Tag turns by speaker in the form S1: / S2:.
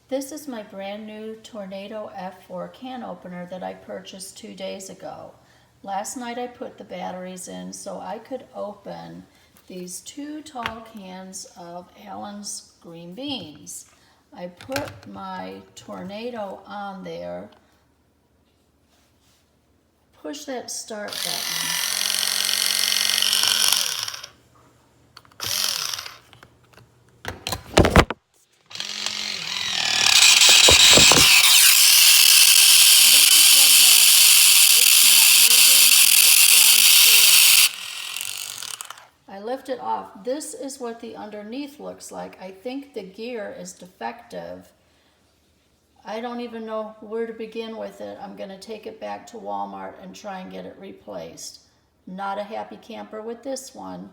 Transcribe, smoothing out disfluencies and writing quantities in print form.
S1: This is my brand new Tornado F4 can opener that I purchased 2 days ago. Last night I put the batteries in so I could open these 2 tall cans of Allen's green beans. I put my Tornado on there, push that start button. I lift it off. This is what the underneath looks like. I think the gear is defective. I don't even know where to begin with it. I'm going to take it back to Walmart and try and get it replaced. Not a happy camper with this one.